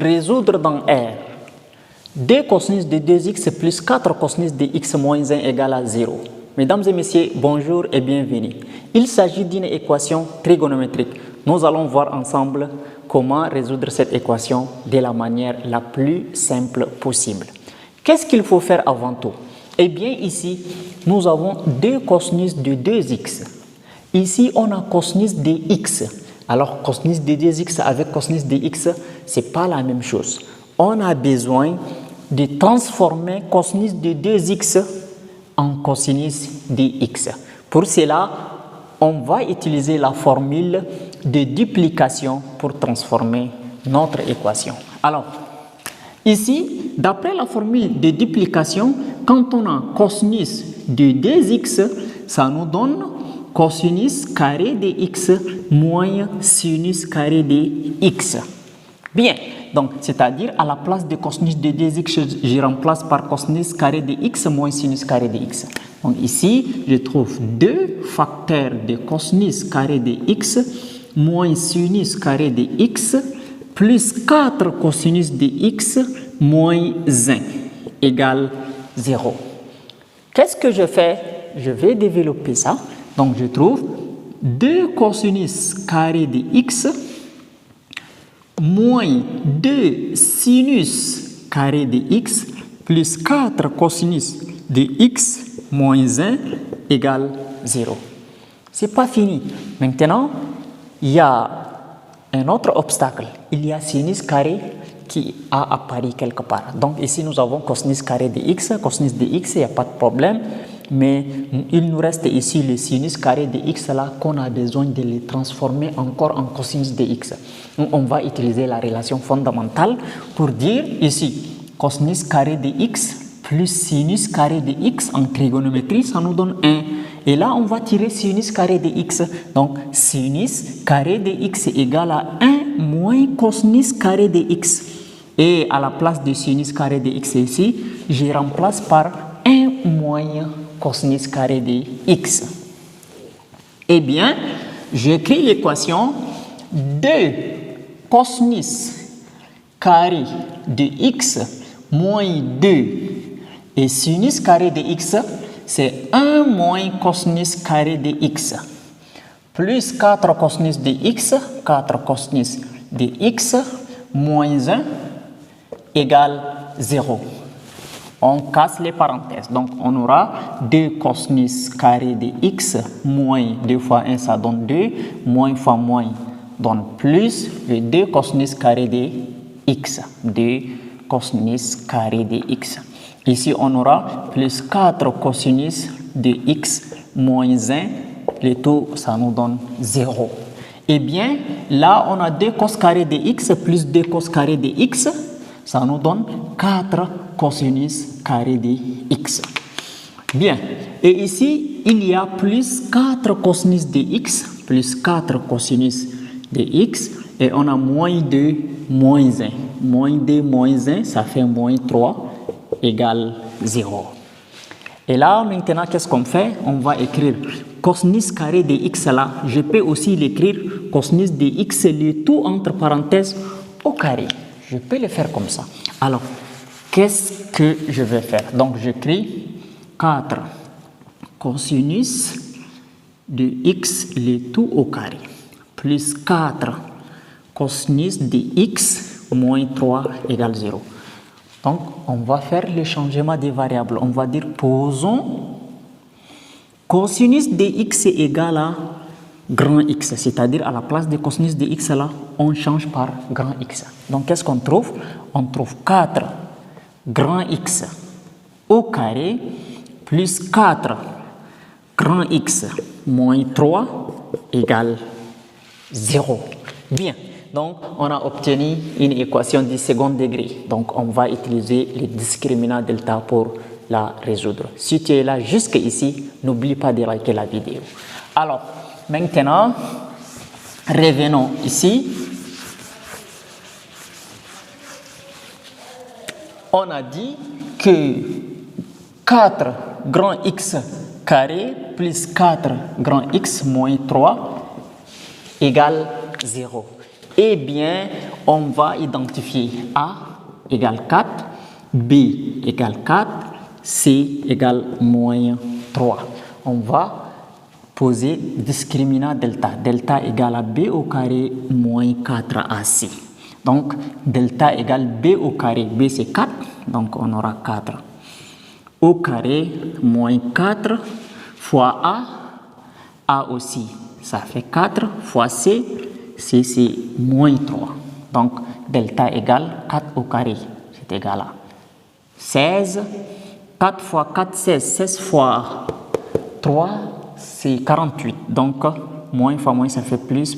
Résoudre dans R 2 cosinus de 2x plus 4 cosinus de x moins 1 égale à 0. Mesdames et messieurs, bonjour et bienvenue. Il s'agit d'une équation trigonométrique. Nous allons voir ensemble comment résoudre cette équation de la manière la plus simple possible. Qu'est-ce qu'il faut faire avant tout? Eh bien, ici, nous avons 2 cosinus de 2x. Ici, on a cosinus de x. Alors, cosinus de 2x avec cosinus de x, ce n'est pas la même chose. On a besoin de transformer cosinus de 2x en cosinus de x. Pour cela, on va utiliser la formule de duplication pour transformer notre équation. Alors, ici, d'après la formule de duplication, quand on a cosinus de 2x, ça nous donne cosinus carré de x moins sinus carré de x. Bien, donc c'est-à-dire à la place de cosinus de 2x, je remplace par cosinus carré de x moins sinus carré de x. Donc ici, je trouve 2 facteurs de cosinus carré de x moins sinus carré de x plus 4 cosinus de x moins 1 égale 0. Qu'est-ce que je fais? Je vais développer ça. Donc, je trouve 2 cosinus carré de x moins 2 sinus carré de x plus 4 cosinus de x moins 1 égale 0. Ce n'est pas fini. Maintenant, il y a un autre obstacle. Il y a sinus carré qui a apparu quelque part. Donc, ici, nous avons cosinus carré de x. Cosinus de x, il n'y a pas de problème. Mais il nous reste ici le sinus carré de x là qu'on a besoin de les transformer encore en cosinus de x. Donc, on va utiliser la relation fondamentale pour dire ici cosinus carré de x plus sinus carré de x en trigonométrie, ça nous donne 1. Et là, on va tirer sinus carré de x. Donc, sinus carré de x égale à 1 moins cosinus carré de x. Et à la place de sinus carré de x ici, je remplace par 1 moins cosinus carré de x. Eh bien, j'écris l'équation 2 cosinus carré de x moins 2 et sinus carré de x, c'est 1 moins cosinus carré de x plus 4 cosinus de x, 4 cosinus de x moins 1 égale 0. On casse les parenthèses. Donc, on aura 2 cosinus carré de x moins 2 fois 1, ça donne 2. Moins fois moins donne plus. Et 2 cosinus carré de x. 2 cosinus carré de x. Ici, on aura plus 4 cosinus de x moins 1. Le tout, ça nous donne 0. Eh bien, là, on a 2 cos carré de x plus 2 cos carré de x. Ça nous donne 4 cosinus carré de x. Bien. Et ici, il y a plus 4 cosinus de x, plus 4 cosinus de x. Et on a moins 2, moins 1. Moins 2, moins 1, ça fait moins 3 égale 0. Et là, maintenant, qu'est-ce qu'on fait? On va écrire cosinus carré de x là. Je peux aussi l'écrire cosinus de x, le tout entre parenthèses au carré. Je peux le faire comme ça. Alors, qu'est-ce que je vais faire? Donc, j'écris 4 cosinus de x le tout au carré plus 4 cosinus de x moins 3 égale 0. Donc, on va faire le changement des variables. On va dire posons cosinus de x égale à grand x, c'est-à-dire à la place de cosinus de x là, on change par grand x. Donc, qu'est-ce qu'on trouve? On trouve 4 grand x au carré plus 4 grand x moins 3 égale 0. Bien. Donc, on a obtenu une équation du second degré. Donc, on va utiliser le discriminant delta pour la résoudre. Si tu es là jusqu'ici, n'oublie pas de liker la vidéo. Alors, maintenant, revenons ici. On a dit que 4 grand x carré plus 4 grand x moins 3 égale 0. Eh bien, on va identifier A égale 4, B égale 4, C égale moins 3. On va poser discriminant delta. Delta égale à B au carré moins 4AC. Donc, delta égale B au carré. B c'est 4, donc on aura 4 au carré moins 4 fois A aussi, ça fait 4 fois C, C c'est moins 3. Donc, delta égale 4 au carré, c'est égal à 16. 4 fois 4, 16. 16 fois 3, c'est 48. Donc, moins fois moins, ça fait plus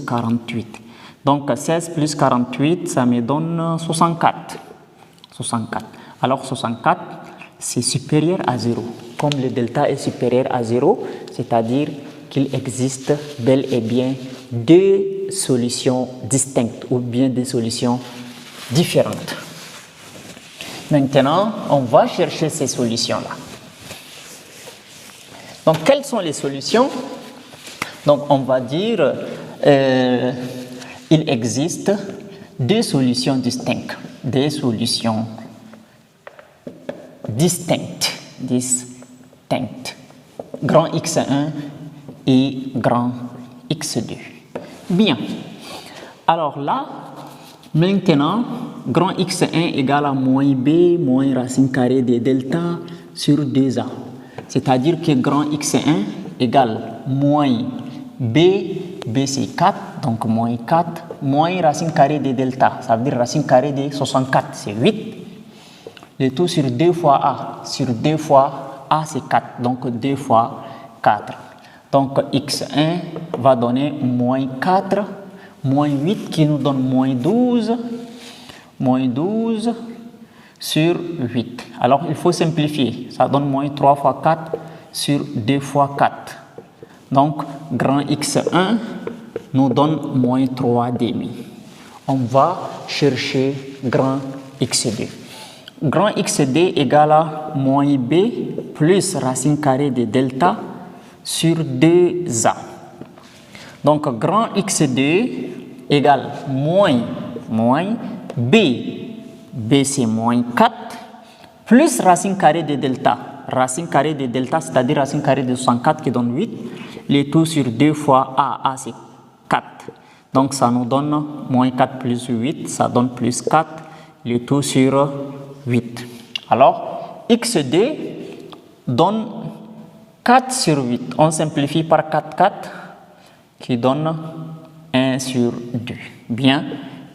48. Donc, 16 plus 48, ça me donne 64. 64. Alors, 64, c'est supérieur à 0. Comme le delta est supérieur à 0, c'est-à-dire qu'il existe bel et bien deux solutions distinctes ou bien des solutions différentes. Maintenant, on va chercher ces solutions-là. Donc, quelles sont les solutions? Donc, on va dire il existe deux solutions distinctes. Des solutions distinctes. Grand X1 et grand X2. Bien. Alors là, maintenant, grand X1 égale à moins B moins racine carrée de delta sur 2A. C'est-à-dire que grand X1 égale moins B, B c'est 4, donc moins 4, moins racine carrée de delta, ça veut dire racine carrée de 64, c'est 8. Le tout sur 2 fois A, sur 2 fois A c'est 4, donc 2 fois 4. Donc X1 va donner moins 4, moins 8 qui nous donne moins 12 sur 8. Alors il faut simplifier, ça donne moins 3 fois 4 sur 2 fois 4. Donc grand X1 nous donne moins 3 demi. On va chercher grand X2. Grand X2 égale à moins B plus racine carrée de delta sur 2A. Donc grand X2 égale moins B, B c'est moins 4, plus racine carrée de delta. Racine carrée de delta, c'est-à-dire racine carrée de 64 qui donne 8. Le tout sur 2 fois A c'est 4. Donc ça nous donne moins 4 plus 8, ça donne plus 4. Le tout sur 8. Alors, X2 donne 4 sur 8. On simplifie par 4 qui donne 1 sur 2. Bien,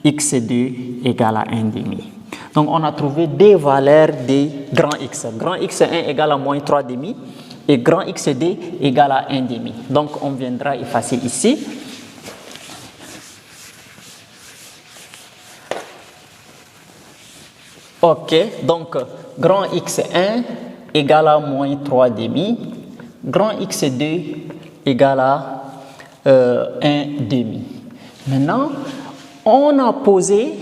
X2 égale à 1 demi. Donc, on a trouvé des valeurs de grand X. Grand X1 égale à moins 3 demi et grand X2 égale à 1 demi. Donc, on viendra effacer ici. Ok, donc grand X1 égale à moins 3 demi, grand X2 égale à 1 demi. Maintenant, on a posé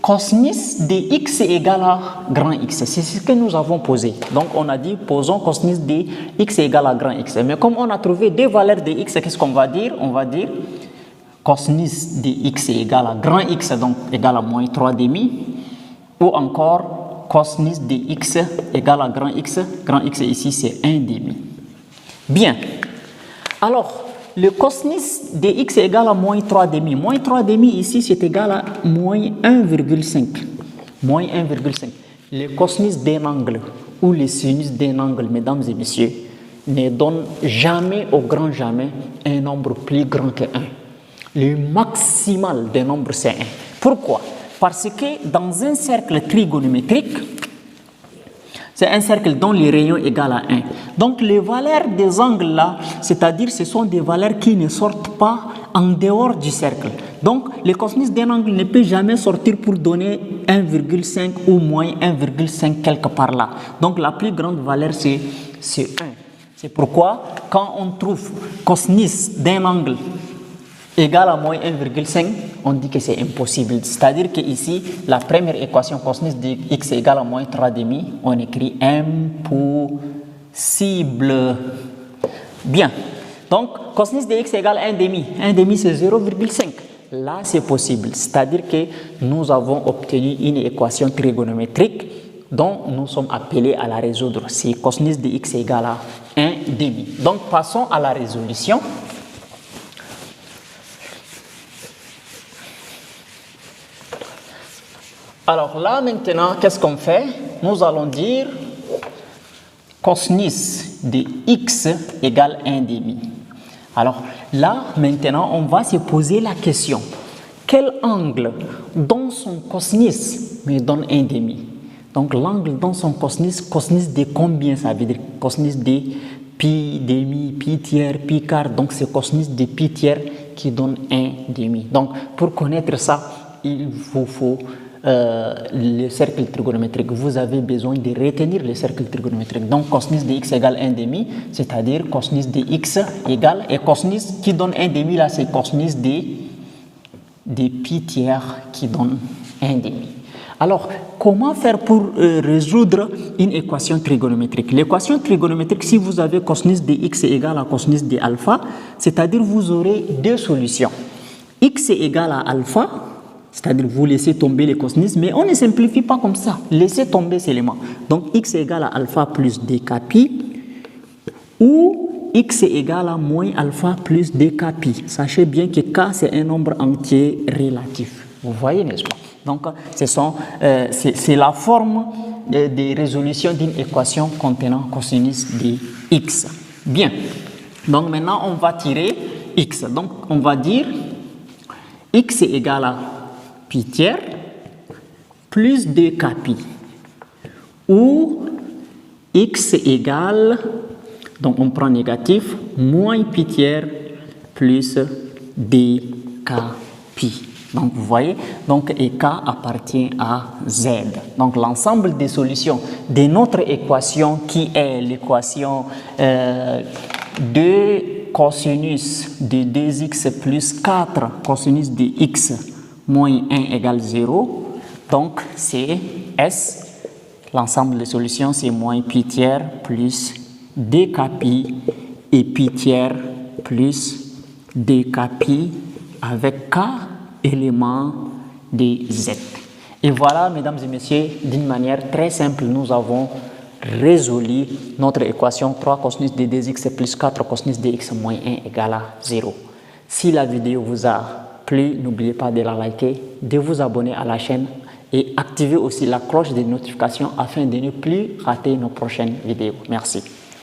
cosinus de x égale à grand X. C'est ce que nous avons posé. Donc, on a dit posons cosinus de x égale à grand X. Mais comme on a trouvé deux valeurs de x, qu'est-ce qu'on va dire? On va dire cosinus de x égale à grand X, donc égale à moins 3 demi. Ou encore cosinus de x égale à grand X ici c'est 1 demi. Bien, alors le cosinus de x égale à moins 3 demi. Moins 3 demi ici c'est égal à moins 1,5. Moins 1,5. Le cosinus d'un angle ou le sinus d'un angle, mesdames et messieurs, ne donne jamais, au grand jamais, un nombre plus grand que 1. Le maximal d'un nombre c'est 1. Pourquoi? Parce que dans un cercle trigonométrique, c'est un cercle dont les rayons égale à 1. Donc les valeurs des angles là, c'est-à-dire ce sont des valeurs qui ne sortent pas en dehors du cercle. Donc le cosinus d'un angle ne peut jamais sortir pour donner 1,5 ou moins 1,5 quelque part là. Donc la plus grande valeur c'est 1. C'est pourquoi quand on trouve cosinus d'un angle égal à moins 1,5, on dit que c'est impossible. C'est-à-dire qu'ici, la première équation cosinus de x égale à moins 3 demi, on écrit impossible. Bien. Donc, cosinus de x égale à 1 demi. 1 demi, c'est 0,5. là c'est possible. C'est-à-dire que nous avons obtenu une équation trigonométrique dont nous sommes appelés à la résoudre. C'est cosinus de x égale à 1 demi. Donc passons à la résolution. Alors là maintenant, qu'est-ce qu'on fait? Nous allons dire cosinus de x égale 1 demi. Alors là maintenant, on va se poser la question. Quel angle dans son cosinus me donne 1 demi? Donc l'angle dans son cosinus, cosinus de combien ça veut dire? Cosinus de pi demi, pi tiers, pi quart. Donc c'est cosinus de pi tiers qui donne 1 demi. Donc pour connaître ça, il vous faut le cercle trigonométrique. Vous avez besoin de retenir le cercle trigonométrique. Donc cosinus de x égale 1 demi, c'est-à-dire cosinus de x égale, et cosinus qui donne 1 demi là, c'est cosinus de pi tiers qui donne 1 demi. Alors, comment faire pour résoudre une équation trigonométrique? L'équation trigonométrique, si vous avez cosinus de x égale à cosinus de alpha, c'est-à-dire vous aurez deux solutions. X égale à alpha, c'est-à-dire vous laissez tomber les cosinus, mais on ne simplifie pas comme ça. Laissez tomber ces éléments. Donc, x égale à alpha plus dk pi, ou x égale à moins alpha plus dk pi. Sachez bien que k, c'est un nombre entier relatif. Vous voyez, n'est-ce pas? Donc, c'est la forme de résolution d'une équation contenant cosinus de x. Bien. Donc, maintenant, on va tirer x. Donc, on va dire x égale à pi tiers plus 2k pi, ou x égale, donc on prend négatif, moins pi tiers plus dk pi. Donc vous voyez, donc et k appartient à z. Donc l'ensemble des solutions de notre équation qui est l'équation 2 cosinus de 2x plus 4 cosinus de x moins 1 égale 0. Donc c'est S. L'ensemble des solutions c'est moins pi tiers plus dk pi et pi tiers plus dk pi avec k éléments de z. Et voilà, mesdames et messieurs, d'une manière très simple, nous avons résolu notre équation 3 cosinus de 2x plus 4 cosinus de x moins 1 égale à 0. Si la vidéo vous a plu, n'oubliez pas de la liker, de vous abonner à la chaîne et activer aussi la cloche de notification afin de ne plus rater nos prochaines vidéos. Merci.